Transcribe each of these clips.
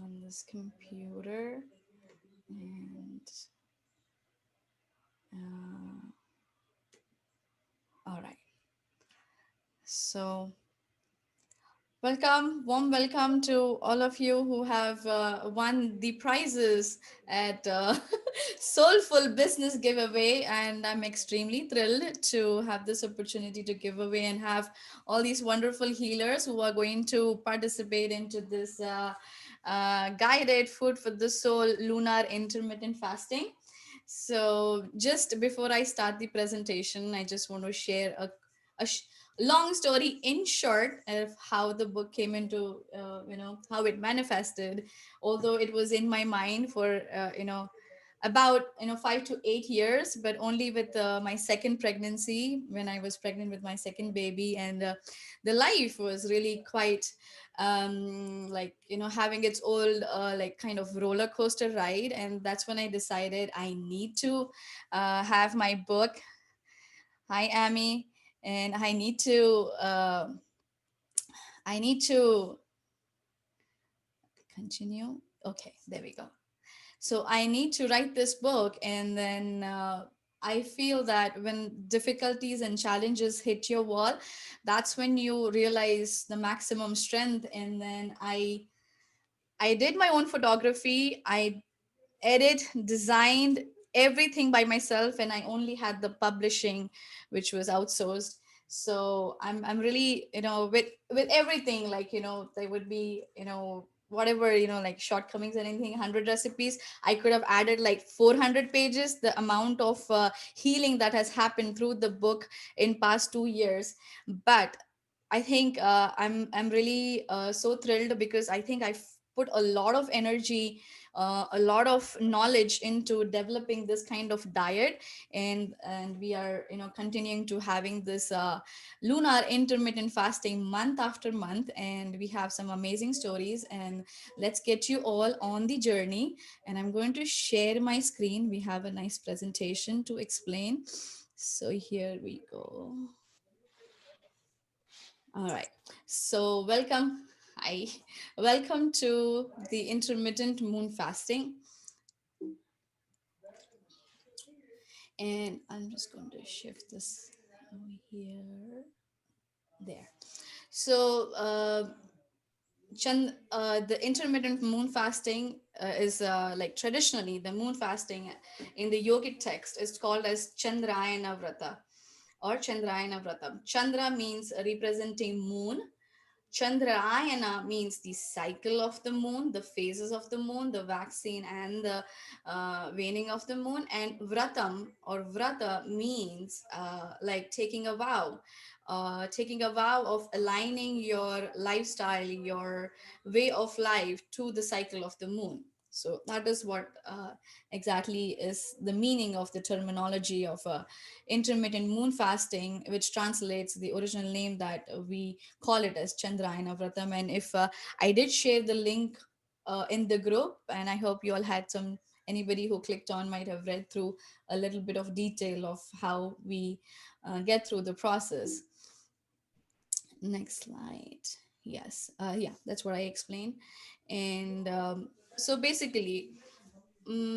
on this computer. And uh, all right. So welcome, warm welcome to all of you who have won the prizes at Soulful Business Giveaway. And I'm extremely thrilled to have this opportunity to give away and have all these wonderful healers who are going to participate into this guided food for the soul lunar intermittent fasting. So, just before I start the presentation, I just want to share a long story in short of how the book came into, how it manifested. Although it was in my mind for, about 5 to 8 years, but only with my second pregnancy, when I was pregnant with my second baby. And the life was really quite like having its old like kind of roller coaster ride. And that's when I decided I need to have my book. Hi, Amy. And I need to continue. Okay, there we go. So I need to write this book. And then I feel that when difficulties and challenges hit your wall, that's when you realize the maximum strength. And then I did my own photography. I edit, designed everything by myself, and I only had the publishing, which was outsourced. So I'm really, with everything, like, there would be, whatever, like shortcomings and anything, 100 recipes, I could have added like 400 pages, the amount of healing that has happened through the book in past 2 years. But I think I'm really so thrilled, because I think I've put a lot of energy, a lot of knowledge into developing this kind of diet. And we are, continuing to having this lunar intermittent fasting month after month, and we have some amazing stories. And let's get you all on the journey. And I'm going to share my screen. We have a nice presentation to explain. So here we go. All right. So welcome. Hi. Welcome to the intermittent moon fasting. And I'm just going to shift this over here. There. So the intermittent moon fasting is like traditionally the moon fasting in the yogic text is called as Chandrayana Vrata or Chandrayana Vratam. Chandra means representing moon. Chandrayana means the cycle of the moon, the phases of the moon, the waxing and the waning of the moon. And Vratam or Vrata means like taking a vow of aligning your lifestyle, your way of life to the cycle of the moon. So that is what exactly is the meaning of the terminology of intermittent moon fasting, which translates the original name that we call it as Chandrayana Vratam. And if I did share the link in the group, and I hope you all had some, anybody who clicked on might have read through a little bit of detail of how we get through the process. Next slide. Yes, yeah, that's what I explained. And so basically,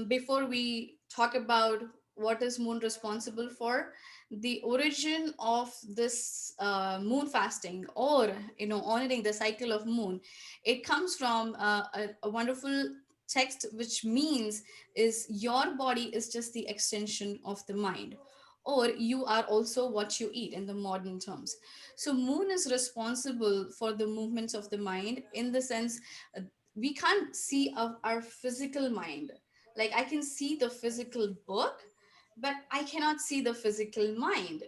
before we talk about what is moon responsible for, the origin of this moon fasting, or honoring the cycle of moon, it comes from a wonderful text, which means is your body is just the extension of the mind, or you are also what you eat in the modern terms. So moon is responsible for the movements of the mind, in the sense uh, we can't see our physical mind. Like, I can see the physical book, but I cannot see the physical mind.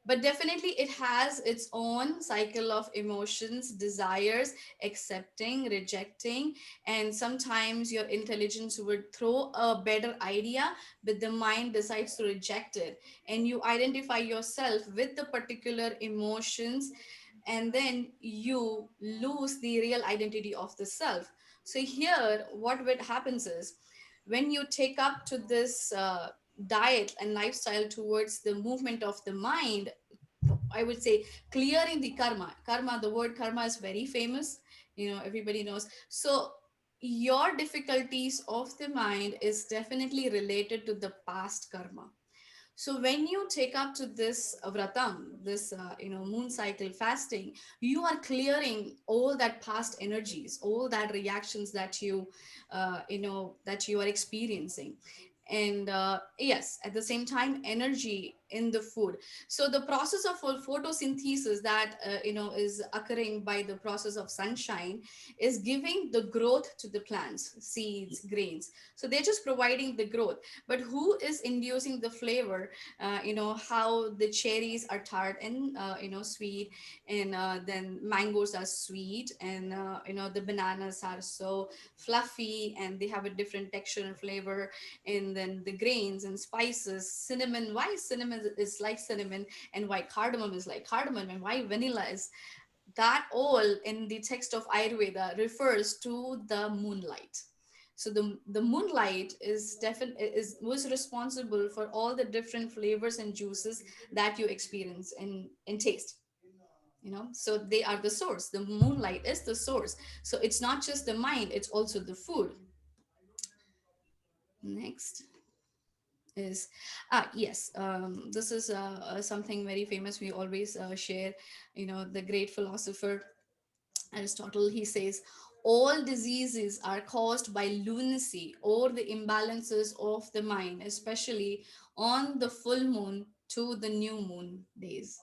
But definitely it has its own cycle of emotions, desires, accepting, rejecting. And sometimes your intelligence would throw a better idea, but the mind decides to reject it, and you identify yourself with the particular emotions, and then you lose the real identity of the self. So here what happens is, when you take up to this diet and lifestyle towards the movement of the mind, I would say clearing the karma. The word karma is very famous, everybody knows. So your difficulties of the mind is definitely related to the past karma. So when you take up to this vratam, this moon cycle fasting, you are clearing all that past energies, all that reactions that that you are experiencing. And yes, at the same time, energy in the food. So the process of photosynthesis that is occurring by the process of sunshine is giving the growth to the plants, seeds, grains. So they're just providing the growth. But who is inducing the flavor? How the cherries are tart and sweet, and then mangoes are sweet, and the bananas are so fluffy and they have a different texture and flavor. And then the grains and spices, cinnamon, why cinnamon is like cinnamon, and why cardamom is like cardamom, and why vanilla is that, all in the text of Ayurveda refers to the moonlight. So the moonlight is definitely is was responsible for all the different flavors and juices that you experience in taste. So they are the source. The moonlight is the source. So it's not just the mind; it's also the food. Next is yes, this is something very famous. We always share. The great philosopher Aristotle, he says, all diseases are caused by lunacy or the imbalances of the mind, especially on the full moon to the new moon days.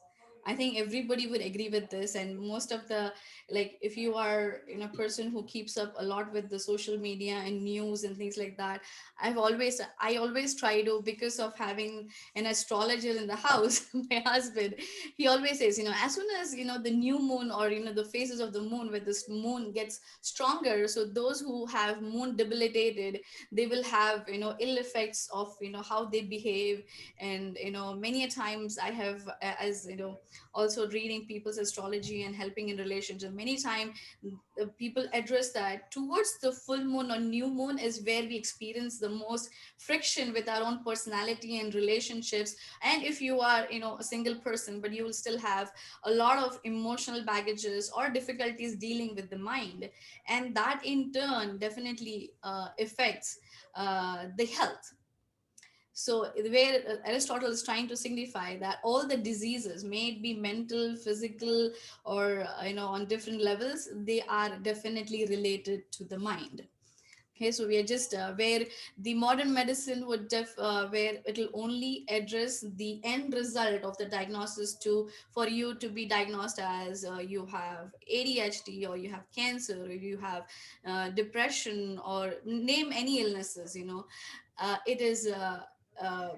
I think everybody would agree with this, and most of the, like, if you are a person who keeps up a lot with the social media and news and things like that, I always try to, because of having an astrologer in the house, my husband, he always says, as soon as the new moon, or the phases of the moon where this moon gets stronger, so those who have moon debilitated, they will have ill effects of how they behave. And many a times I have as also reading people's astrology and helping in relationships, many times people address that towards the full moon or new moon is where we experience the most friction with our own personality and relationships. And if you are a single person, but you will still have a lot of emotional baggages or difficulties dealing with the mind, and that in turn definitely affects the health. So where Aristotle is trying to signify that all the diseases, may it be mental, physical, or on different levels, they are definitely related to the mind. Okay, so we are just where the modern medicine would where it'll only address the end result of the diagnosis, to for you to be diagnosed as you have ADHD, or you have cancer, or you have depression, or name any illnesses. It is uh,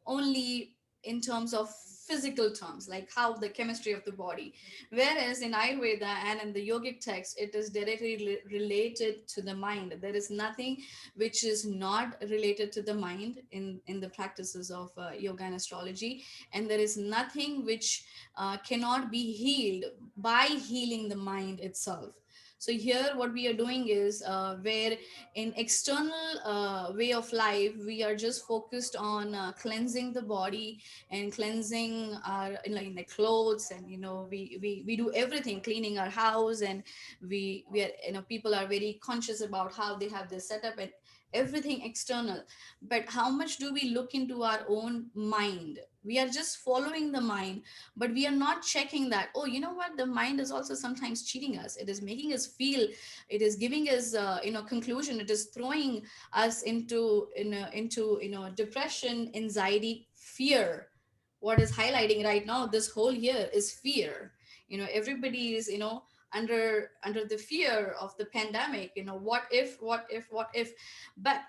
only in terms of physical terms, like how the chemistry of the body. Whereas in Ayurveda and in the yogic text, it is directly related to the mind. There is nothing which is not related to the mind in the practices of yoga and astrology. And there is nothing which cannot be healed by healing the mind itself. So here what we are doing is where in external way of life, we are just focused on cleansing the body and cleansing our like the clothes, and we do everything, cleaning our house, and we are people are very conscious about how they have this setup and everything external. But how much do we look into our own mind? We are just following the mind, but we are not checking that, oh, you know what, the mind is also sometimes cheating us. It is making us feel, it is giving us conclusion, it is throwing us into depression, anxiety, fear. What is highlighting right now this whole year is fear. Everybody is under the fear of the pandemic. What if. But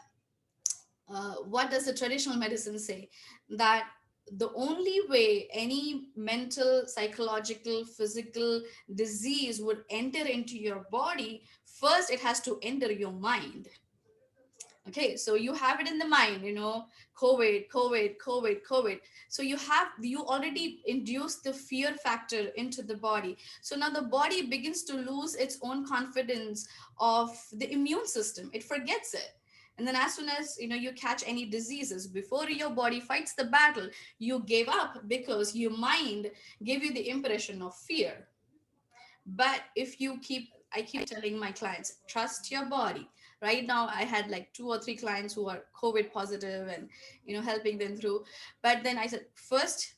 what does the traditional medicine say? That the only way any mental, psychological, physical disease would enter into your body, first it has to enter your mind. Okay, so you have it in the mind, COVID. So you already induced the fear factor into the body. So now the body begins to lose its own confidence of the immune system. It forgets it. And then as soon as you catch any diseases, before your body fights the battle, you gave up because your mind gave you the impression of fear. But if you keep I keep telling my clients, trust your body. Right now I had like two or three clients who are COVID positive, and helping them through. But then I said, first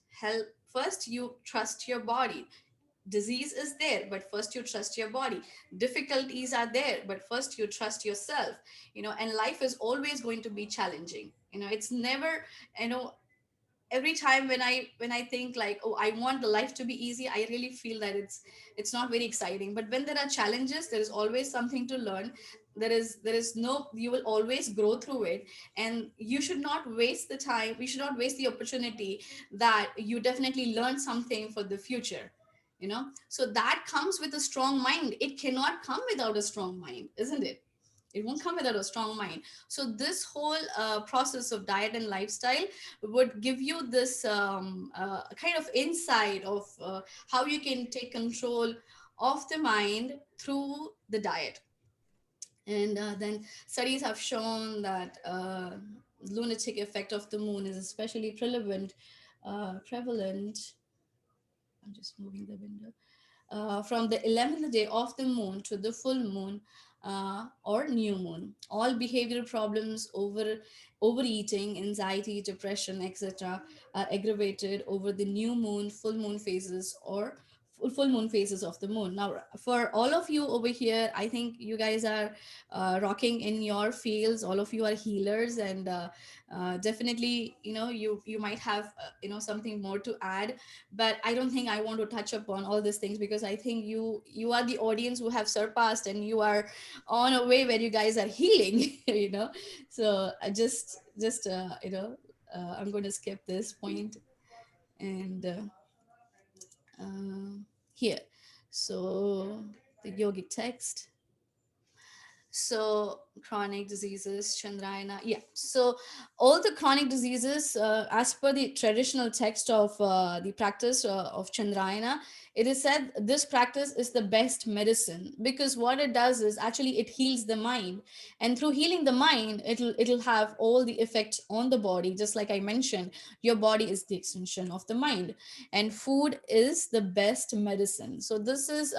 you trust your body. Disease is there, but first you trust your body. Difficulties are there, but first you trust yourself. And life is always going to be challenging. It's never, you know every time when I think like, oh, I want the life to be easy, I really feel that it's not very exciting. But when there are challenges, there is always something to learn. There is no, you will always grow through it. And you should not waste the time, we should not waste the opportunity that you definitely learn something for the future. So that comes with a strong mind. It cannot come without a strong mind, isn't it? It won't come without a strong mind. So this whole process of diet and lifestyle would give you this kind of insight of how you can take control of the mind through the diet. And then studies have shown that lunatic effect of the moon is especially prevalent. I'm just moving the window. From the 11th day of the moon to the full moon or new moon. All behavioral problems, overeating, anxiety, depression, etc., are aggravated over the new moon, full moon phases, or full moon phases of the moon. Now, for all of you over here, I think you guys are rocking in your fields. All of you are healers, and definitely, you might have something more to add. But I don't think I want to touch upon all these things, because I think you are the audience who have surpassed, and you are on a way where you guys are healing. So I just I'm going to skip this point. And here, so the yogic text. So chronic diseases, Chandrayana, yeah. So all the chronic diseases, as per the traditional text of the practice of Chandrayana, it is said this practice is the best medicine, because what it does is actually it heals the mind. And through healing the mind, it'll have all the effects on the body. Just like I mentioned, your body is the extension of the mind, and food is the best medicine. So this is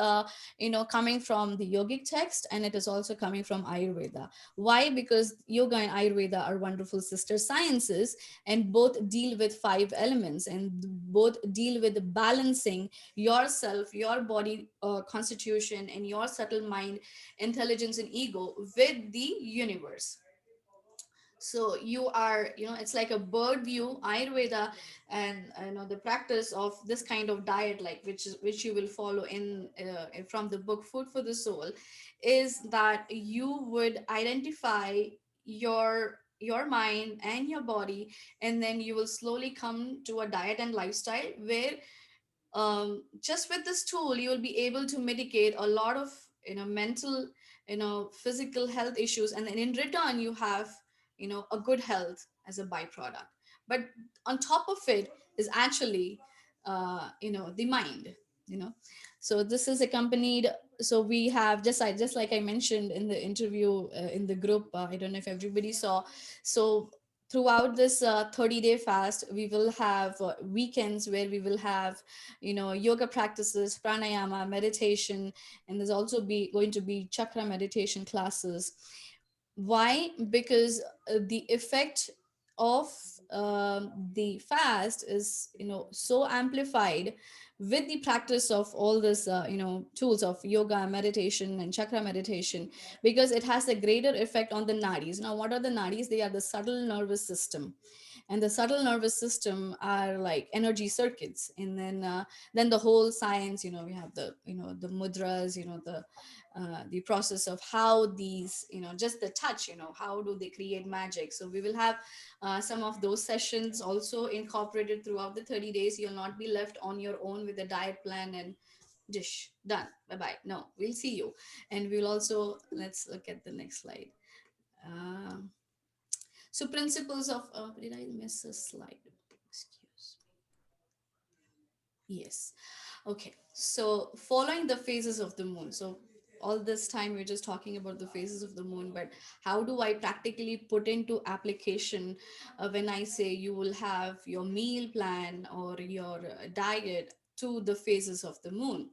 coming from the yogic text, and it is also coming from Ayurveda. Why? Because yoga and Ayurveda are wonderful sister sciences, and both deal with five elements, and both deal with balancing yourself, your body constitution, and your subtle mind, intelligence, and ego with the universe. So you are, it's like a bird view Ayurveda. And the practice of this kind of diet, like which you will follow from the book Food for the Soul, is that you would identify your mind and your body, and then you will slowly come to a diet and lifestyle where just with this tool you will be able to mitigate a lot of mental, physical health issues, and then in return you have a good health as a byproduct. But on top of it is actually the mind. you know so this is accompanied. So we have, just like I mentioned in the interview, in the group, I don't know if everybody saw. So throughout this 30-day fast, we will have weekends where we will have yoga practices, pranayama, meditation, and there's also be going to be chakra meditation classes. Why? Because the effect of the fast is so amplified with the practice of all this tools of yoga, meditation, and chakra meditation, because it has a greater effect on the nadis. Now, what are the nadis? They are the subtle nervous system, and the subtle nervous system are like energy circuits. And then the whole science, we have the the mudras, the process of how these, just the touch, how do they create magic. So we will have some of those sessions also incorporated throughout the 30 days. You'll not be left on your own with a diet plan and dish done, bye bye. No, we'll see you. And we'll also, let's look at the next slide. um, so principles of did I miss a slide? Excuse. Yes. Okay. So following the phases of the moon. So all this time we're just talking about the phases of the moon, but how do I practically put into application when I say you will have your meal plan or your diet to the phases of the moon?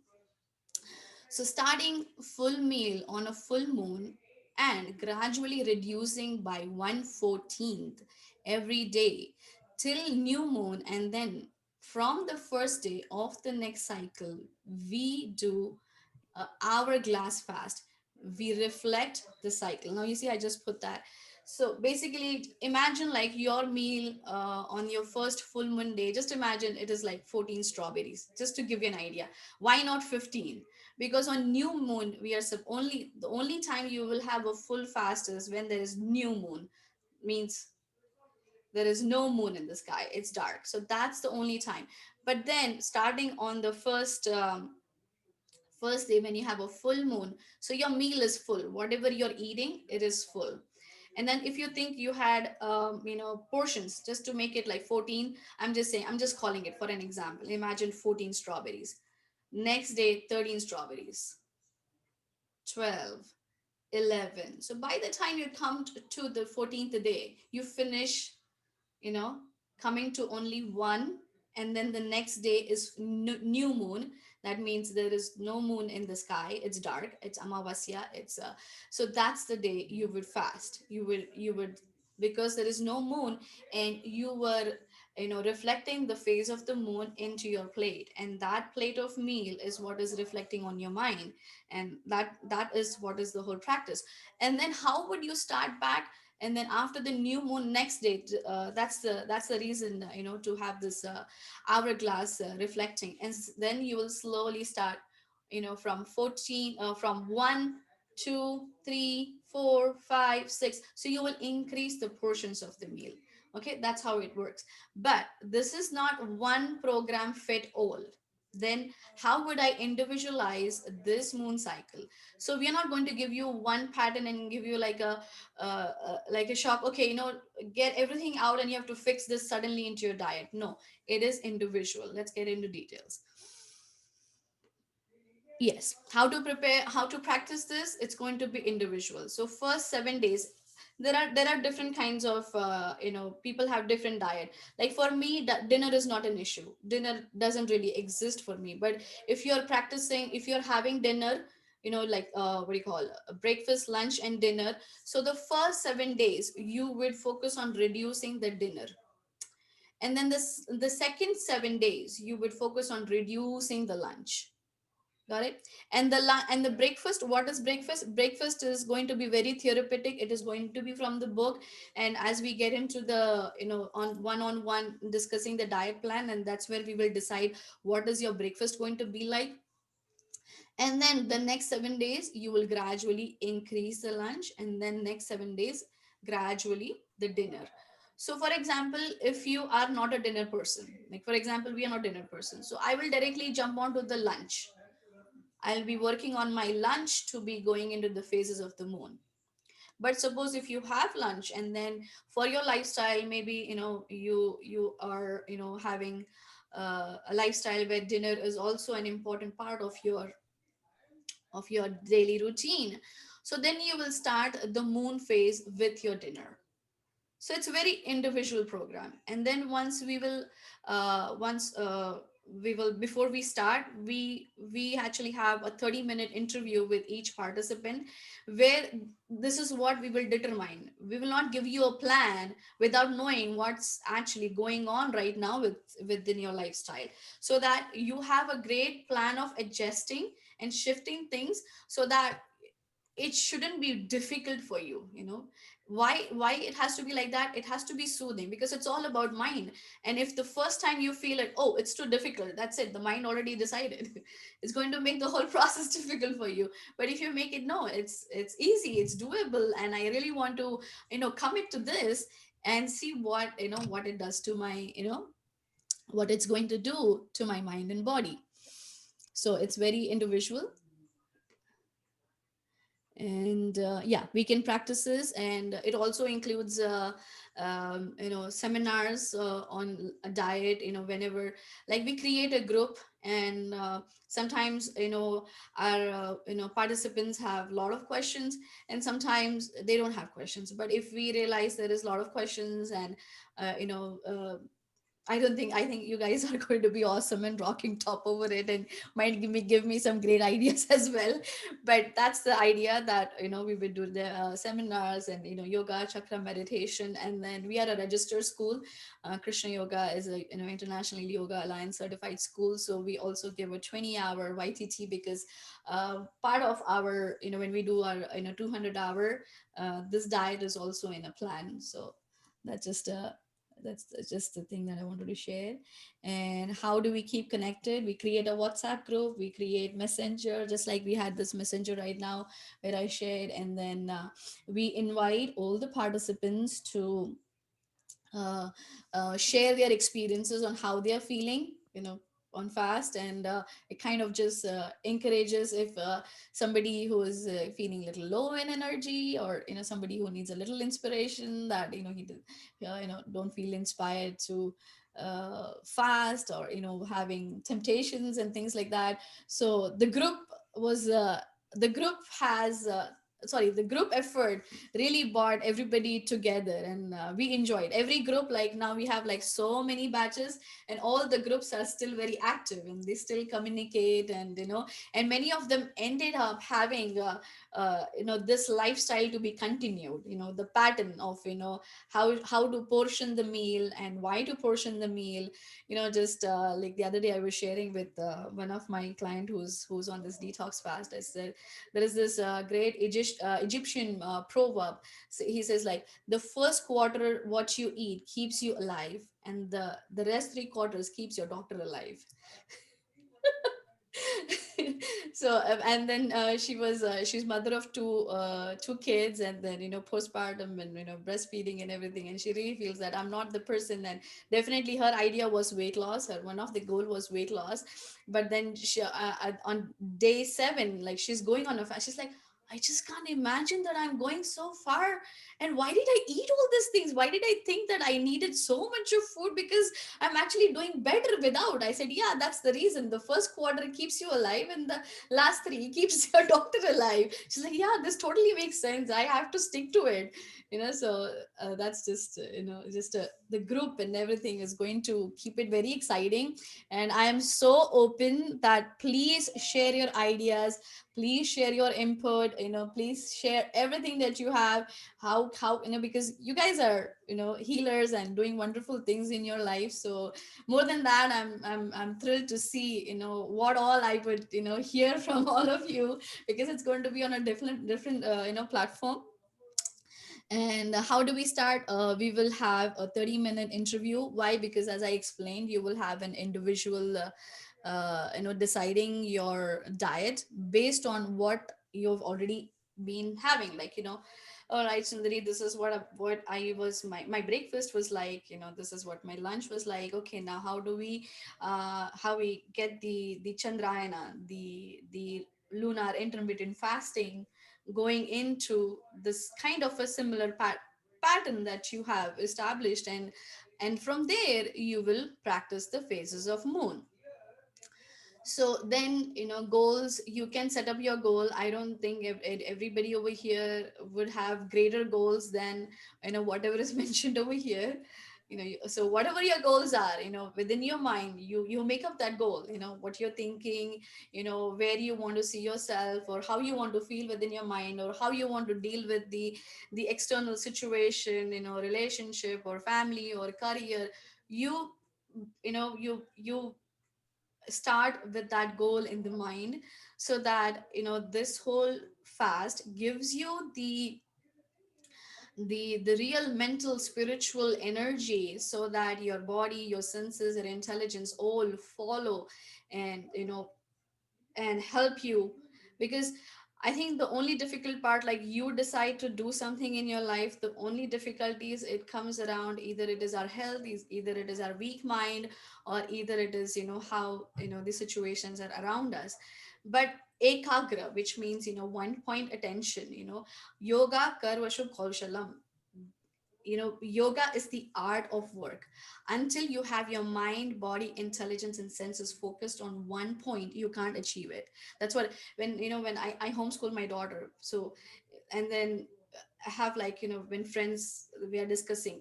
So starting full meal on a full moon and gradually reducing by 1/14 every day till new moon. And then from the first day of the next cycle, we do hourglass fast. We reflect the cycle. Now you see, I just put that. So basically, imagine like your meal on your first full moon day. Just imagine it is like 14 strawberries, just to give you an idea. Why not 15? Because on new moon, we are only the only time you will have a full fast is when there is new moon. Means there is no moon in the sky, it's dark, so that's the only time. But then starting on the first day when you have a full moon, so your meal is full, whatever you're eating it is full. And then if you think you had portions, just to make it like 14, I'm just saying, I'm just calling it for an example, imagine 14 strawberries. Next day 13 strawberries, 12, 11. So by the time you come to the 14th day, you finish, you know, coming to only one. And then the next day is new moon. That means there is no moon in the sky, it's dark, it's amavasya, it's so that's the day you would fast. You would, because there is no moon, and you were, reflecting the phase of the moon into your plate, and that plate of meal is what is reflecting on your mind. And that is what is the whole practice. And then how would you start back? And then after the new moon next day, that's the reason, to have this hourglass reflecting. And then you will slowly start, from 14, from 1, 2, 3, 4, 5, 6. So you will increase the portions of the meal. Okay, that's how it works. But this is not one program fit all. Then how would I individualize this moon cycle? So we are not going to give you one pattern and give you like a shock, okay, get everything out and you have to fix this suddenly into your diet. No, it is individual. Let's get into details. Yes, how to prepare, how to practice this, it's going to be individual. So first 7 days, there are different kinds of people have different diet. Like for me, dinner is not an issue, dinner doesn't really exist for me. But if you're practicing, if you're having dinner, like what do you call, breakfast, lunch and dinner. So the first 7 days you would focus on reducing the dinner. And then the second 7 days you would focus on reducing the lunch. Got it? And and the breakfast, what is breakfast? Breakfast is going to be very therapeutic, it is going to be from the book. And as we get into the, on one discussing the diet plan, and that's where we will decide what is your breakfast going to be like. And then the next 7 days you will gradually increase the lunch, and then next 7 days gradually the dinner. So for example, if you are not a dinner person, like for example we are not dinner person, so I will directly jump onto the lunch. I'll be working on my lunch to be going into the phases of the moon. But suppose if you have lunch, and then for your lifestyle, maybe you are having a lifestyle where dinner is also an important part of your daily routine. So then you will start the moon phase with your dinner. So it's a very individual program. And then once we will, before we start, we actually have a 30-minute interview with each participant, where this is what we will determine. We will not give you a plan without knowing what's actually going on right now within your lifestyle, so that you have a great plan of adjusting and shifting things, so that it shouldn't be difficult for you. Why it has to be like that? It has to be soothing, because it's all about mind. And if the first time you feel like, oh, it's too difficult, that's it, the mind already decided it's going to make the whole process difficult for you. But if you make it, no, it's easy, it's doable, and I really want to commit to this, and see what it does to my, what it's going to do to my mind and body. So it's very individual. And yeah, we can practice this, and it also includes seminars on a diet, whenever, like, we create a group. And sometimes our participants have a lot of questions, and sometimes they don't have questions. But if we realize there is a lot of questions, and uh, you know uh, I think you guys are going to be awesome and rocking top over it, and might give me some great ideas as well. But that's the idea, that we would do the seminars, and yoga, chakra meditation, and then we are a registered school. Krishna Yoga is a internationally Yoga Alliance certified school, so we also give a 20-hour YTT, because part of our, when we do our 200-hour, this diet is also in a plan. So that's just a that's just the thing that I wanted to share. And how do we keep connected? We create a WhatsApp group, we create Messenger, just like we had this Messenger right now where I shared, and then we invite all the participants to uh, share their experiences on how they are feeling, on fast. And it kind of just encourages, if somebody who is feeling a little low in energy, or somebody who needs a little inspiration, that don't feel inspired to fast, or having temptations and things like that. So was the group has sorry the group effort really brought everybody together, and we enjoyed every group. Like now we have like so many batches, and all the groups are still very active, and they still communicate, and and many of them ended up having this lifestyle to be continued, the pattern of how to portion the meal, and why to portion the meal. Just like the other day I was sharing with one of my client who's on this detox fast. I said there is this great Egyptian proverb. So he says, like, the first quarter what you eat keeps you alive, and the rest 3 quarters keeps your doctor alive. So and then she's mother of two kids, and then postpartum, and breastfeeding and everything, and she really feels that I'm not the person. And definitely her idea was weight loss, her one of the goal was weight loss. But then on day 7, like, she's going on a fast. She's like, I just can't imagine that I'm going so far, and why did I eat all these things? Why did I think that I needed so much of food? Because I'm actually doing better without. I said, yeah, that's the reason. The first quarter keeps you alive, and the last 3 keeps your doctor alive. She's like, yeah, this totally makes sense. I have to stick to it. So that's just, the group and everything is going to keep it very exciting. And I am so open that please share your ideas, please share your input, please share everything that you have. How because you guys are healers and doing wonderful things in your life. So more than that, I'm thrilled to see what all I would hear from all of you, because it's going to be on a different platform. And how do we start? We will have a 30-minute interview. Why? Because as I explained, you will have an individual deciding your diet based on what you've already been having. Like, all right, Sundari, this is what I was, my breakfast was like, this is what my lunch was like. Okay, now how we get the Chandrayana, the lunar intermittent fasting, going into this kind of a similar pattern that you have established. And from there you will practice the phases of moon. So then, goals, you can set up your goal. I don't think everybody over here would have greater goals than whatever is mentioned over here. So whatever your goals are, within your mind, you make up that goal, what you're thinking, where you want to see yourself, or how you want to feel within your mind, or how you want to deal with the external situation, relationship or family or career. You start with that goal in the mind, so that this whole fast gives you the real mental spiritual energy, so that your body, your senses, your intelligence all follow, and and help you. Because I think the only difficult part, like, you decide to do something in your life, the only difficulty is it comes around, either it is our health, either it is our weak mind, or either it is how the situations are around us. But ekagra, which means one point attention, yoga karvashu kaushalam. Yoga is the art of work. Until you have your mind, body, intelligence, and senses focused on one point, you can't achieve it. That's what, when I homeschool my daughter. So, and then I have, like, when friends, we are discussing,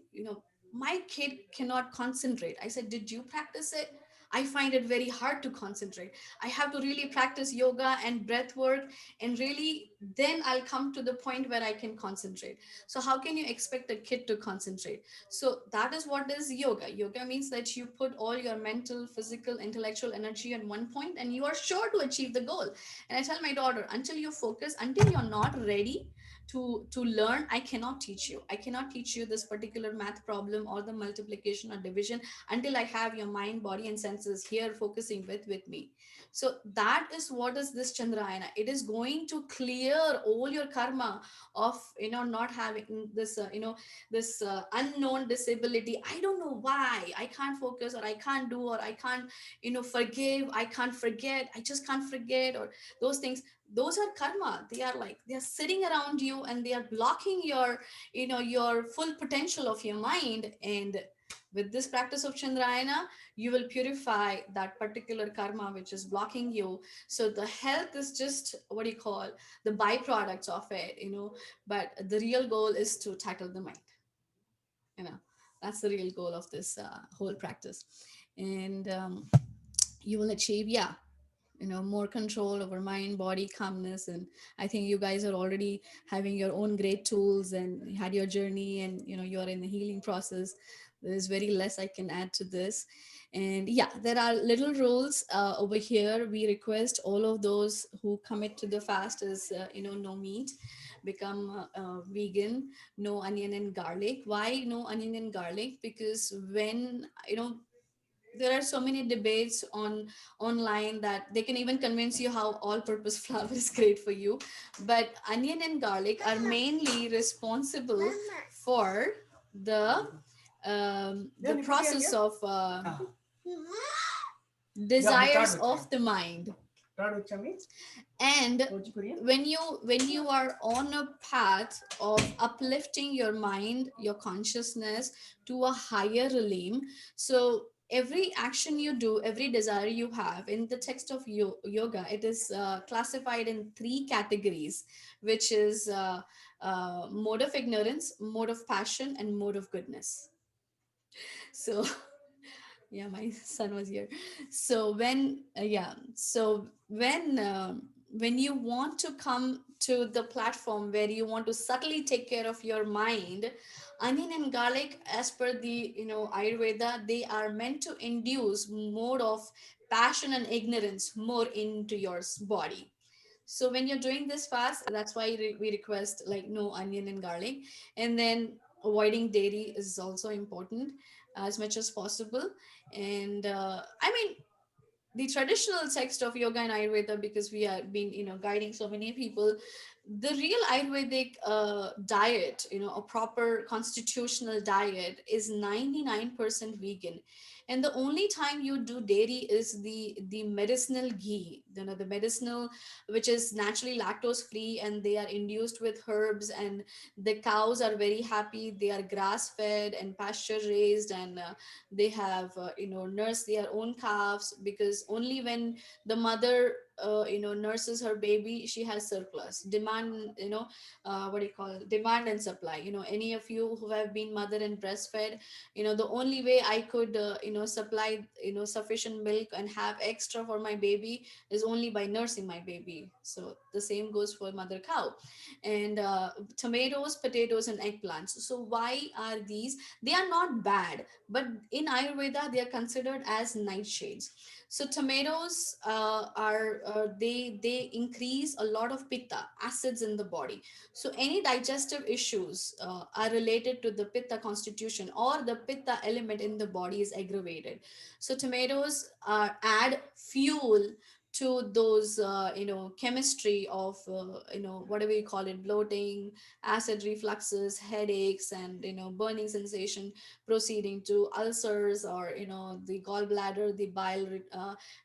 my kid cannot concentrate. I said, did you practice it? I find it very hard to concentrate. I have to really practice yoga and breath work, and really then I'll come to the point where I can concentrate. So how can you expect a kid to concentrate? So that is what is yoga. Yoga means that you put all your mental, physical, intellectual energy on one point, and you are sure to achieve the goal. And I tell my daughter, until you focus, until you're not ready to learn, I cannot teach you. I cannot teach you this particular math problem or the multiplication or division until I have your mind, body, and senses here focusing with me. So that is what is this Chandrayana. It is going to clear all your karma of, not having this, this unknown disability. I don't know why I can't focus, or I can't do, or I can't, forgive, I can't forget, I just can't forget, or those things. Those are karma. They are like, they are sitting around you, and they are blocking your, your full potential of your mind. And with this practice of Chandrayana, you will purify that particular karma which is blocking you. So the health is just, what do you call, the byproducts of it, but the real goal is to tackle the mind. you know that's the real goal of this whole practice. And you will achieve, yeah, more control over mind, body, calmness. And I think you guys are already having your own great tools and had your journey, and you're in the healing process. There's very less I can add to this. And yeah, there are little rules over here. We request all of those who commit to the fast is, no meat, become vegan, no onion and garlic. Why no onion and garlic? Because when, there are so many debates on online that they can even convince you how all purpose flour is great for you, but onion and garlic are mainly responsible for the process of desires of the mind. And when you are on a path of uplifting your mind, your consciousness to a higher realm, so every action you do, every desire you have, in the text of yoga, it is classified in three categories, which is mode of ignorance, mode of passion, and mode of goodness. So yeah, my son was here. So when you want to come to the platform where you want to subtly take care of your mind, onion and garlic, as per the, Ayurveda, they are meant to induce mode of passion and ignorance more into your body. So when you're doing this fast, that's why we request like no onion and garlic. And then avoiding dairy is also important as much as possible. And I mean, the traditional text of yoga and ayurveda, because we are been, guiding so many people, the real ayurvedic diet, a proper constitutional diet, is 99% vegan. And the only time you do dairy is the medicinal ghee, the medicinal, which is naturally lactose free, and they are induced with herbs, and the cows are very happy, they are grass fed and pasture raised, and they have, nurse their own calves, because only when the mother, nurses her baby, she has surplus demand, what do you call, demand and supply. Any of you who have been mother and breastfed, the only way I could, supply, sufficient milk and have extra for my baby is only by nursing my baby. So the same goes for mother cow. And tomatoes, potatoes, and eggplants. So why are these? They are not bad, but in ayurveda they are considered as nightshades. So tomatoes are they increase a lot of pitta acids in the body. So any digestive issues are related to the pitta constitution, or the pitta element in the body is aggravated. So tomatoes add fuel to those, chemistry of, whatever you call it, bloating, acid refluxes, headaches, and burning sensation, proceeding to ulcers, or the gallbladder, the bile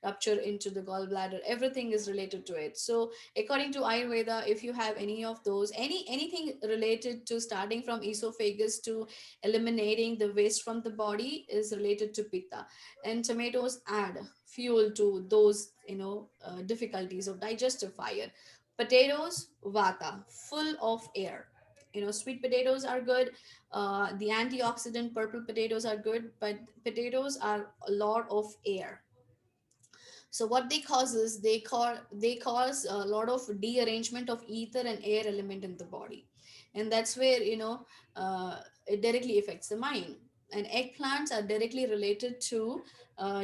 rupture into the gallbladder. Everything is related to it. So according to ayurveda, if you have any of those, anything related to starting from esophagus to eliminating the waste from the body, is related to pitta. And tomatoes add fuel to those, difficulties of digestive fire. Potatoes, vata, full of air. sweet potatoes are good. The antioxidant purple potatoes are good, but potatoes are a lot of air. So what they cause is they cause a lot of dearrangement of ether and air element in the body, and that's where it directly affects the mind. And eggplants are directly related to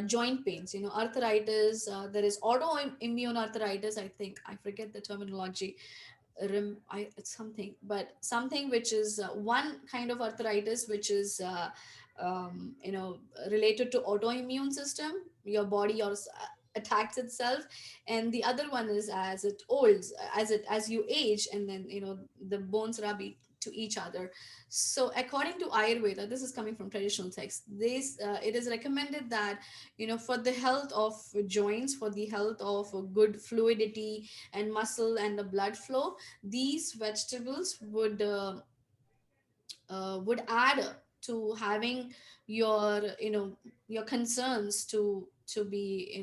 joint pains, arthritis. There is autoimmune arthritis. I think I forget the terminology. It's something, but something which is one kind of arthritis which is related to autoimmune system. Your body also attacks itself, and the other one is as it olds, as you age, and then the bones rub to each other. So according to Ayurveda, this is coming from traditional text, this it is recommended that for the health of joints, for the health of good fluidity and muscle and the blood flow, these vegetables would add to having your your concerns to be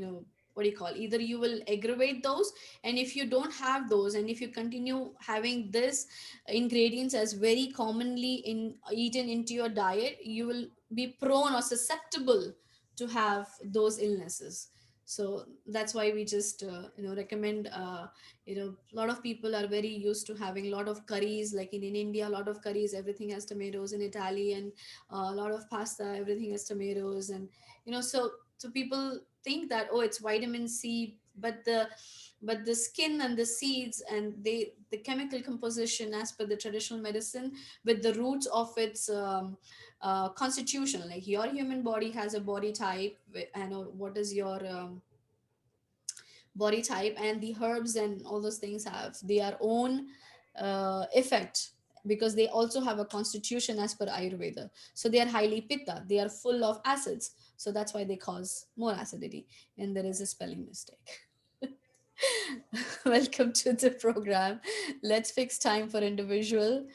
what do you call, either you will aggravate those, and if you don't have those, and if you continue having this ingredients as very commonly eaten into your diet, you will be prone or susceptible to have those illnesses. So that's why we just recommend a lot of people are very used to having a lot of curries, like in India, a lot of curries, everything has tomatoes. In Italy, and a lot of pasta, everything has tomatoes. And so people think that, oh, it's vitamin C, but the skin and the seeds and the chemical composition as per the traditional medicine, with the roots of its constitution, like your human body has a body type, and what is your body type, and the herbs and all those things have their own effect, because they also have a constitution as per Ayurveda. So they are highly pitta, they are full of acids, so that's why they cause more acidity. And there is a spelling mistake. Welcome to the program. Let's fix time for individual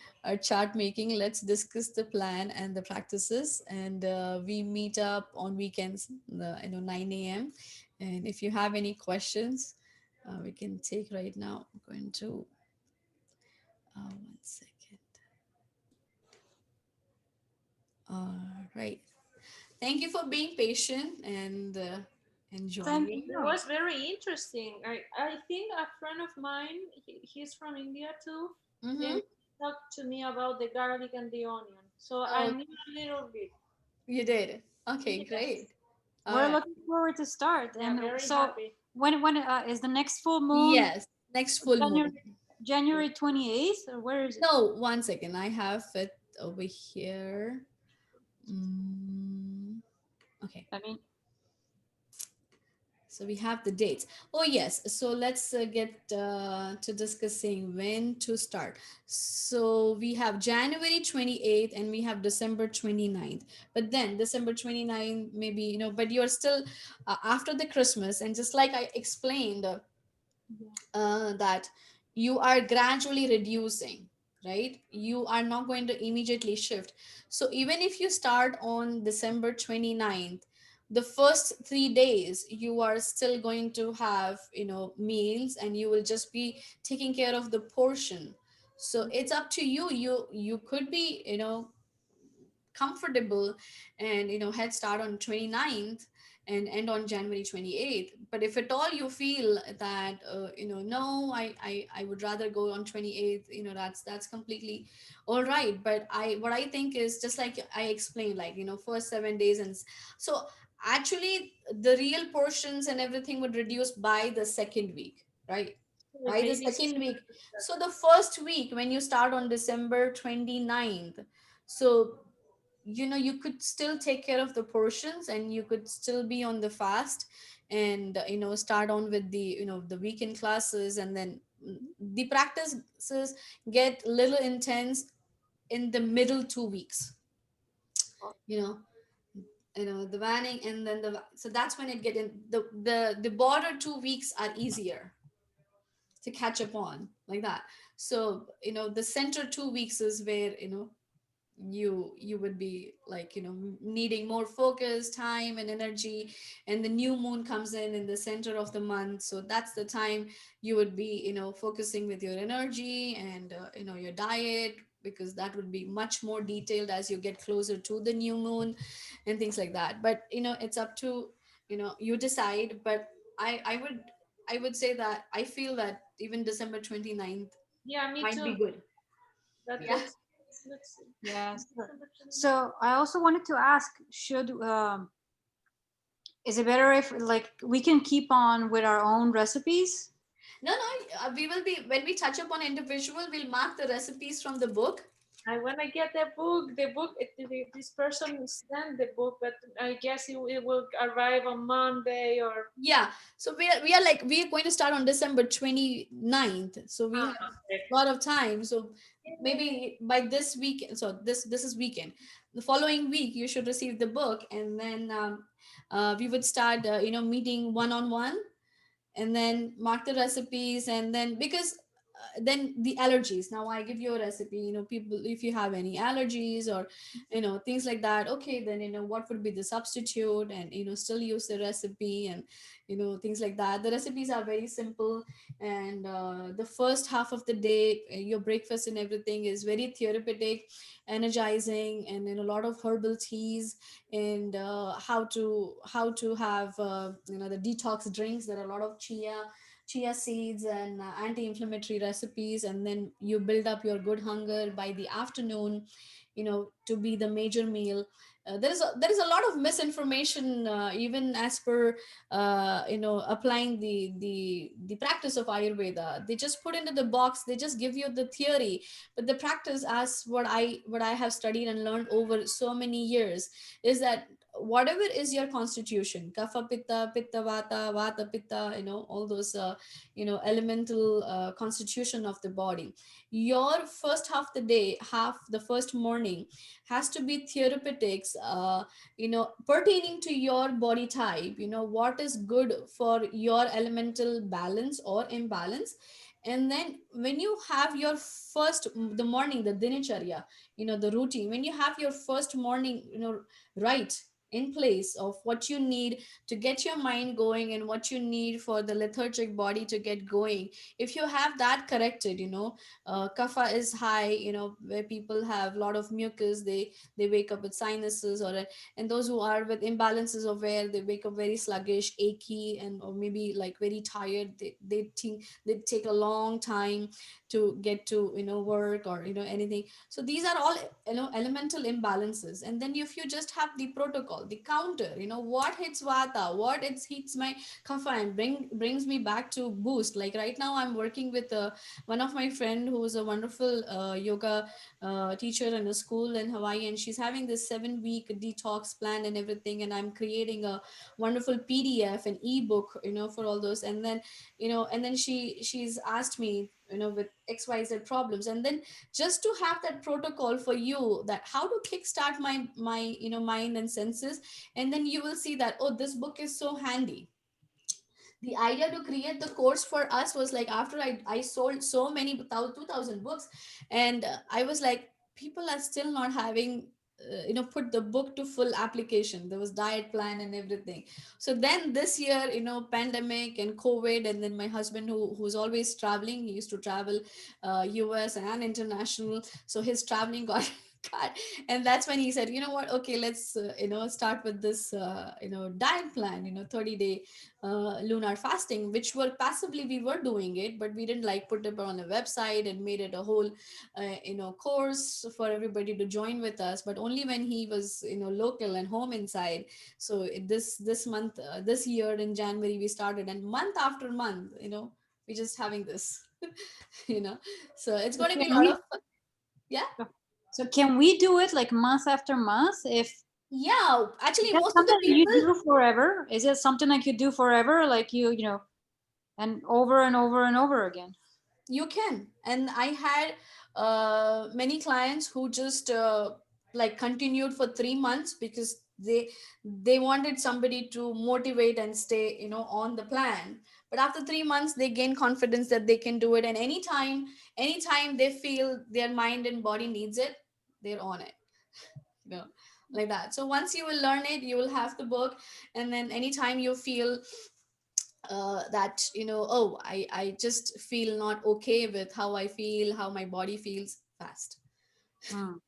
chart making. Let's discuss the plan and the practices. And we meet up on weekends, 9 a.m. And if you have any questions, we can take right now. I'm going to 1 second. All right. Thank you for being patient and Thank joining. It you. was very interesting. I think a friend of mine, he's from India too, Mm-hmm. and talked to me about the garlic and the onion. So I Oh, knew a little bit. you did. Okay, great. Yes. All We're right. looking forward to start. Yeah, And very so, happy. when is the next full moon? Yes, next full January moon. January 28th, or where is it? No, 1 second. I have it over here. Mm, okay, I mean, so we have the dates. Oh, yes. So let's get to discussing when to start. So we have January 28th and we have December 29th. But then December 29th, maybe, but you're still after the Christmas. And just like I explained, yeah. that you are gradually reducing, right? You are not going to immediately shift. So even if you start on December 29th, the first 3 days you are still going to have meals, and you will just be taking care of the portion. So it's up to you. You could be comfortable and head start on 29th and end on January 28th. But if at all you feel that no, I would rather go on 28th, that's completely all right. But what I think is, just like I explained, like first 7 days, and so actually the real portions and everything would reduce by the second week, right? The By the baby second sister. week. So the first week when you start on December 29th, so you could still take care of the portions, and you could still be on the fast, and start on with the the weekend classes, and then the practices get little intense in the middle 2 weeks, you know the vanning, and then so that's when it get in the border 2 weeks are easier to catch up on, like that. So the center 2 weeks is where you would be like needing more focus, time, and energy. And the new moon comes in the center of the month, so that's the time you would be focusing with your energy and your diet, because that would be much more detailed as you get closer to the new moon and things like that. But it's up to you decide. But I would say that I feel that even December 29th Yeah, me might be too. good. But Yeah. let's see. Yes. December 29th. So I also wanted to ask, should is it better if like we can keep on with our own recipes? No, no, we will be, when we touch upon individual, we'll mark the recipes from the book. I want to get this person sent the book, but I guess it will arrive on Monday or. Yeah. So we are going to start on December 29th. So we Ah, have a perfect. lot of time. So Yay. maybe by this week, so this is weekend. The following week you should receive the book, and then we would start meeting one on one, and then mark the recipes. And then because then the allergies, now I give you a recipe, people, if you have any allergies or things like that, okay, then what would be the substitute, and still use the recipe, and things like that. The recipes are very simple. And the first half of the day, your breakfast and everything is very therapeutic, energizing, and a lot of herbal teas, and how to have the detox drinks. There are a lot of chia seeds and anti-inflammatory recipes. And then you build up your good hunger by the afternoon, to be the major meal. There is a lot of misinformation, even as per applying the practice of Ayurveda. They just put into the box, they just give you the theory, but the practice, as what I have studied and learned over so many years, is that whatever is your constitution, kapha pitta, pitta vata, vata pitta, all those elemental constitution of the body, your first half the day, half the first morning, has to be therapeutics, pertaining to your body type, what is good for your elemental balance or imbalance. And then when you have your first, the morning, the dinacharya, the routine, when you have your first morning, right, in place of what you need to get your mind going, and what you need for the lethargic body to get going, if you have that corrected, kapha is high, where people have a lot of mucus, they wake up with sinuses, and those who are with imbalances of where they wake up very sluggish, achy, and or maybe like very tired, they think they take a long time to get to work, or anything. So these are all elemental imbalances. And then if you just have the protocol, the counter, what hits vata, what hits my kapha, and brings me back to boost. Like right now I'm working with one of my friend who is a wonderful yoga teacher in a school in Hawaii, and she's having this 7-week detox plan and everything. And I'm creating a wonderful PDF and ebook, for all those. And then she's asked me, with XYZ problems, and then just to have that protocol for you, that how to kickstart my mind and senses. And then you will see that, oh, this book is so handy. The idea to create the course for us was like, after I sold so many 2,000 books, and I was like, people are still not having put the book to full application. There was diet plan and everything. So then this year, pandemic and COVID, and then my husband, who's always traveling, he used to travel US and international, so his traveling got cut. And that's when he said, you know what, okay, let's start with this diet plan, 30-day lunar fasting, which were passively we were doing it, but we didn't like put it on a website and made it a whole course for everybody to join with us. But only when he was local and home inside. So this month, this year in January we started, and month after month, we just having this you know so it's So going to be a can lot of we? fun. Yeah. So can we do it like month after month? If Yeah, is actually that most of the something that you people. do forever? Is it something like you do forever, like and over and over and over again? You can. And I had many clients who just like continued for 3 months, because they wanted somebody to motivate and stay on the plan. But after 3 months they gain confidence that they can do it, and anytime they feel their mind and body needs it, they're on it, you know like that. So once you will learn it, you will have the book. And then anytime you feel that oh, I just feel not okay with how I feel, how my body feels, fast. Mm.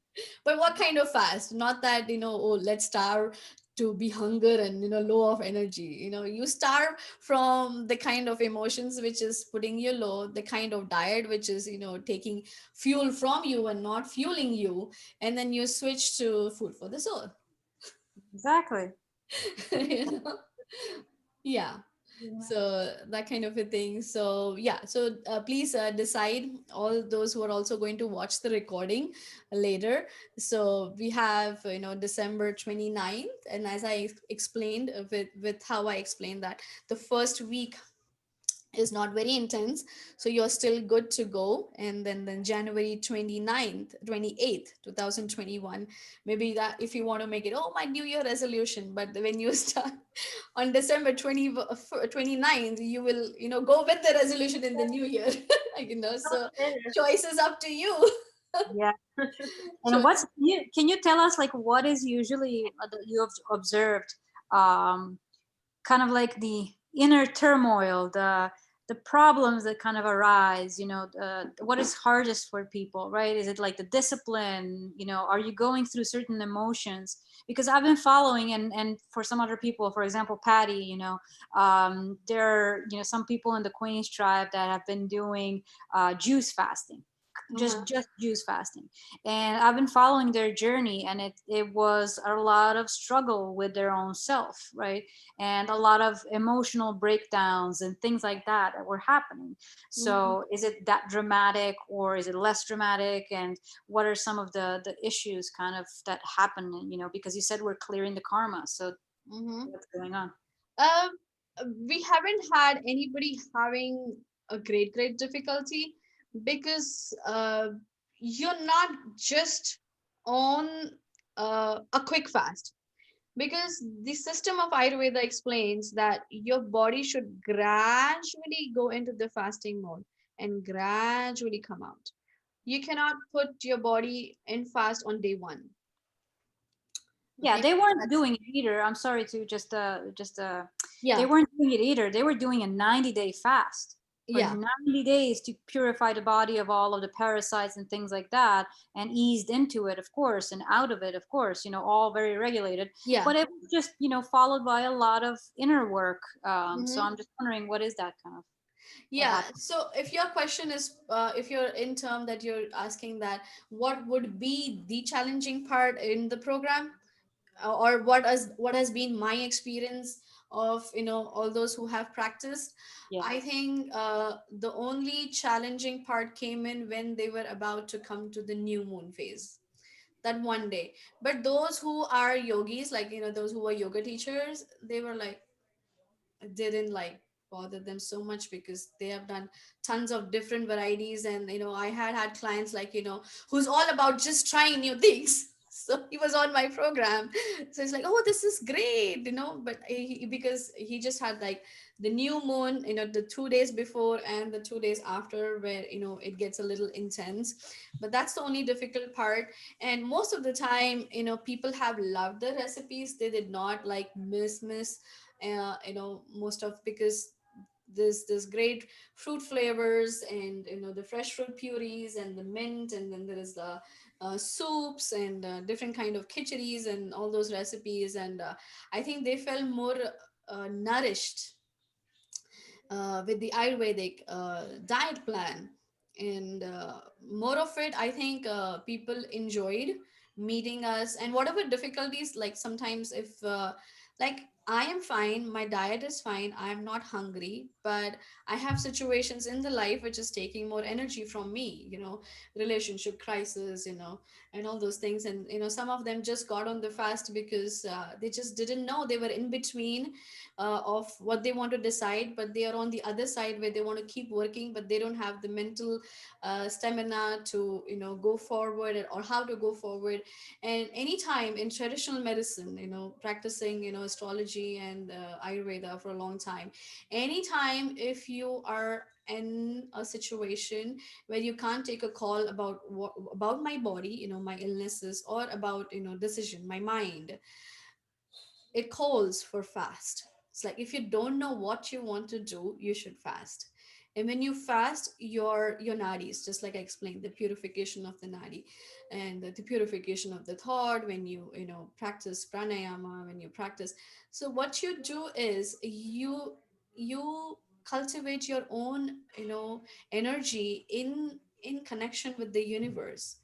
But what kind of fast? Not that, oh, let's starve to be hunger and, low of energy. You starve from the kind of emotions which is putting you low, the kind of diet which is, taking fuel from you and not fueling you. And then you switch to food for the soul. Exactly. you know? Yeah. Yeah. So that kind of a thing. So yeah, so please decide, all those who are also going to watch the recording later. So we have, December 29th, and as I explained, with how I explained that the first week is not very intense, so you're still good to go. And then January 29th, 28th, 2021, maybe that, if you want to make it, oh, my new year resolution, but when you start on December 29th, you will, go with the resolution in the new year. So Okay. choice is up to you. Yeah. And Choice. can you tell us like what is usually that you have observed, um, kind of like the inner turmoil, the problems that kind of arise, what is hardest for people, right? Is it like the discipline, are you going through certain emotions? Because I've been following, and for some other people, for example, Patty, there are, some people in the Queens tribe that have been doing juice fasting, Uh-huh. just juice fasting, and I've been following their journey, and it was a lot of struggle with their own self, right? And a lot of emotional breakdowns and things like that were happening. Mhm. So is it that dramatic, or is it less dramatic? And what are some of the issues kind of that happen, because you said we're clearing the karma, so Mhm. what's going on? Um, we haven't had anybody having a great difficulty, because you're not just on a quick fast, because the system of Ayurveda explains that your body should gradually go into the fasting mode and gradually come out. You cannot put your body in fast on day one. Yeah, Okay, they weren't that's, doing it either. I'm sorry to just they yeah, weren't doing it either. They were doing a 90-day fast for yeah, 90 days to purify the body of all of the parasites and things like that, and eased into it, of course, and out of it, of course, all very regulated. yeah. But it was just, followed by a lot of inner work. So Mm-hmm. I'm just wondering, what is that kind of, what Yeah, happened? so if your question is, if you're in term that you're asking that, what would be the challenging part in the program, or what has been my experience of, all those who have practiced, Yeah. I think the only challenging part came in when they were about to come to the new moon phase, that one day. But those who are yogis, like, those who are yoga teachers, they were like, didn't like bother them so much, because they have done tons of different varieties. And I had clients, like, who's all about just trying new things. So he was on my program, so it's like, oh, this is great, but because he just had like the new moon, the 2 days before and the 2 days after, where it gets a little intense. But that's the only difficult part. And most of the time, people have loved the recipes. They did not like miss most of, because there's great fruit flavors, and the fresh fruit purees and the mint, and then there is the soups, and different kind of khichidis and all those recipes. And I think they felt more nourished with the Ayurvedic diet plan. And more of it, I think people enjoyed meeting us. And whatever difficulties, like sometimes, if like, I am fine, my diet is fine, I'm not hungry, but I have situations in the life which is taking more energy from me, relationship crisis, and all those things. And some of them just got on the fast because they just didn't know, they were in between of what they want to decide, but they are on the other side where they want to keep working, but they don't have the mental stamina to go forward, or how to go forward. And anytime in traditional medicine, practicing astrology and Ayurveda for a long time, anytime if you are in a situation where you can't take a call about about my body, my illnesses, or about decision, my mind, it calls for fast. It's like, if you don't know what you want to do, you should fast. And when you fast, your nadis, just like I explained, the purification of the nadi, and the purification of the thought, when you practice pranayama, when you practice. So what you do is you cultivate your own energy in connection with the universe.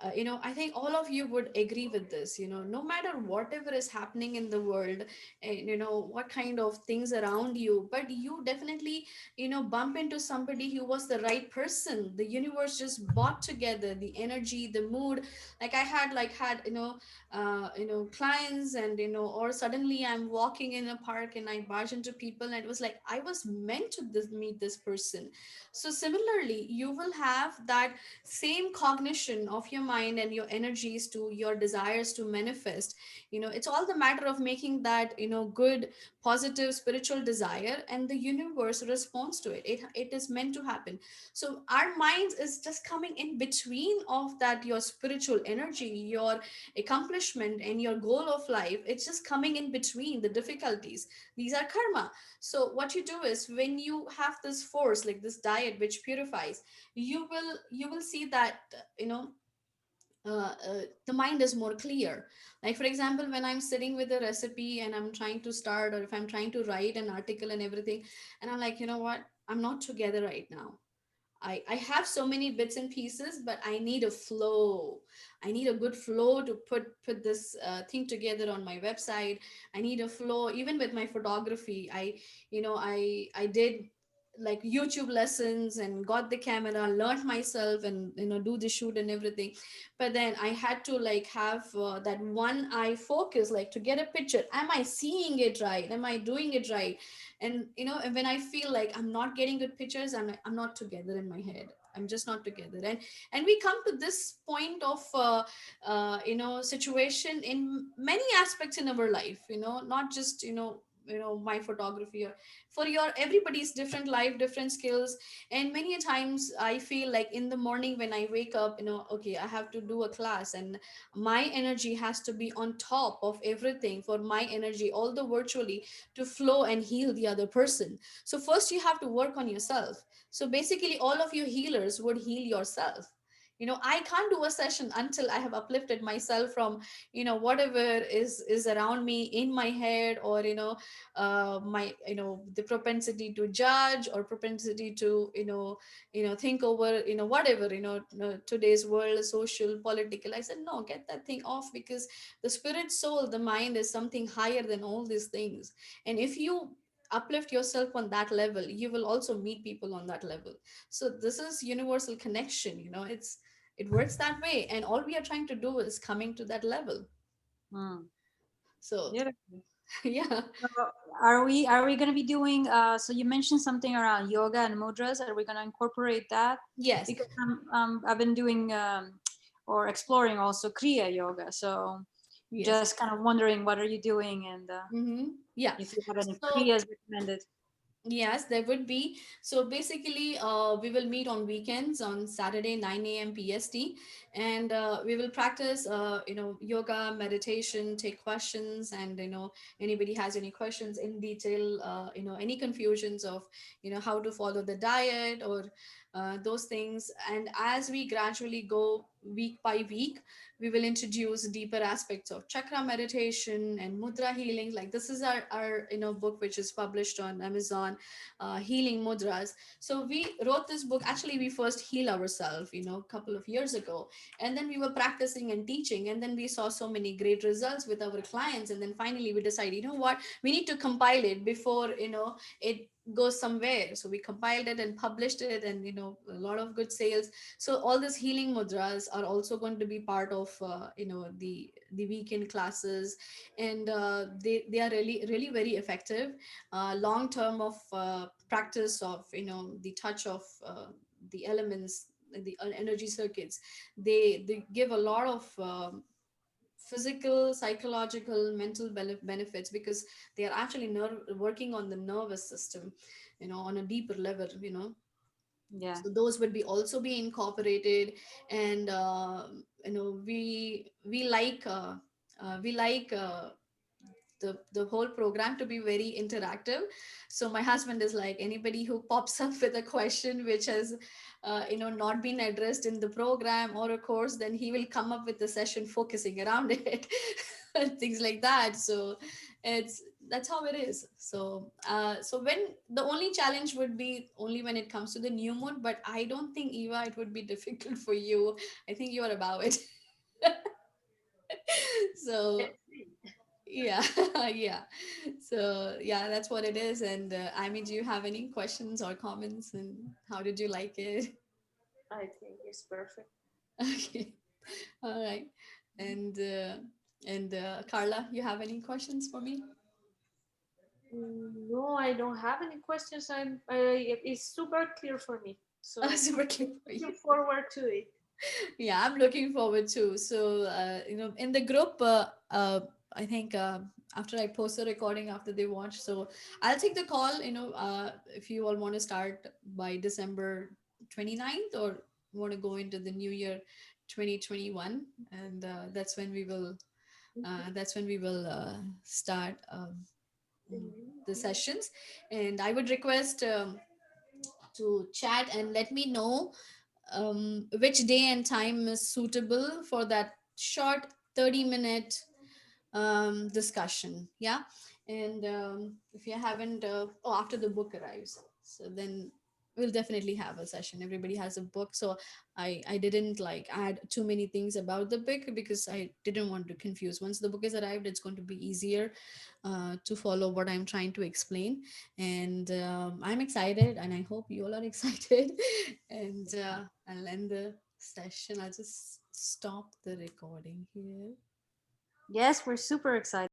I think all of you would agree with this. No matter whatever is happening in the world, and what kind of things around you, but you definitely bump into somebody who was the right person. The universe just brought together the energy, the mood. Like I had clients, and or suddenly I'm walking in a park and I barge into people, and it was like I was meant to meet this person. So similarly, you will have that same cognition of your mind and your energies to your desires to manifest. It's all the matter of making that good, positive spiritual desire, and the universe responds to it. It is meant to happen. So our minds is just coming in between of that, your spiritual energy, your accomplishment, and your goal of life. It's just coming in between the difficulties. These are karma. So what you do is, when you have this force, like this diet which purifies, you will see that the mind is more clear. Like for example, when I'm sitting with a recipe and I'm trying to start, or if I'm trying to write an article and everything, and I'm like, you know what, I'm not together right now. I have so many bits and pieces, but I need a flow. I need a good flow to put this thing together on my website. I need a flow even with my photography. I did like YouTube lessons and got the camera, learned myself, and do the shoot and everything. But then I had to like have that one eye focus, like to get a picture. Am I seeing it right? Am I doing it right? And and when I feel like I'm not getting good pictures, I'm not together in my head. I'm just not together. And we come to this point of situation in many aspects in our life, not just my photography, or for your everybody's different life, different skills. And many a times I feel like in the morning when I wake up, okay, I have to do a class, and my energy has to be on top of everything for my energy, although virtually, to flow and heal the other person. So first you have to work on yourself. So basically all of you healers would heal yourself. I can't do a session until I have uplifted myself from whatever is around me in my head, or my the propensity to judge, or propensity to think over whatever today's world, social, political. I said, no, get that thing off, because the spirit, soul, the mind is something higher than all these things. And if you uplift yourself on that level, you will also meet people on that level. So this is universal connection. It works that way, and all we are trying to do is coming to that level. Mm. So Beautiful. yeah. So are we going to be doing so you mentioned something around yoga and mudras? Are we going to incorporate that? Yes. Because I've been doing or exploring also kriya yoga, so Yes. just kind of wondering what are you doing, and Yeah. if you have any So kriyas recommended. yes, there would be. So basically, we will meet on weekends on Saturday, 9 a.m. PST, and we will practice, yoga, meditation, take questions, and anybody has any questions in detail, any confusions of, how to follow the diet, or those things. And as we gradually go week by week, we will introduce deeper aspects of chakra meditation and mudra healing. Like this is our book which is published on Amazon, healing mudras. So we wrote this book. Actually, we first heal ourselves a couple of years ago, and then we were practicing and teaching, and then we saw so many great results with our clients, and then finally we decided, what, we need to compile it before it goes somewhere. So we compiled it and published it, and a lot of good sales. So all these healing mudras are also going to be part of the weekend classes. And they are really really very effective, long term of practice of the touch of the elements, the energy circuits. They give a lot of physical, psychological, mental benefits, because they are actually working on the nervous system, on a deeper level. Yeah. So those would be also be incorporated. And we like the whole program to be very interactive. So my husband is like, anybody who pops up with a question which has not been addressed in the program or a course, then he will come up with a session focusing around it and things like that. So it's that's how it is. So so when the only challenge would be only when it comes to the new moon, but I don't think, Eva, it would be difficult for you. I think you are above it. So Let's see. yeah. Yeah, so yeah, that's what it is. And I mean, do you have any questions or comments, and how did you like it? I think it's perfect. Okay. All right. And Carla, you have any questions for me? No, I don't have any questions. It's super clear for me. So Super clear for you. looking forward to it. Yeah, I'm looking forward to. So in the group, I think after I post the recording, after they watch, so I'll take the call. If you all want to start by December 29th, or want to go into the new year 2021, and that's when we will start the Mhm. sessions. And I would request to chat and let me know which day and time is suitable for that short 30-minute discussion. Yeah. And if you haven't after the book arrives, so then we'll definitely have a session. Everybody has a book, so I didn't like add too many things about the book because I didn't want to confuse. Once the book is arrived, it's going to be easier to follow what I'm trying to explain. And I'm excited, and I hope you all are excited. And I'll end the session. I'll just stop the recording here. Yes, we're super excited.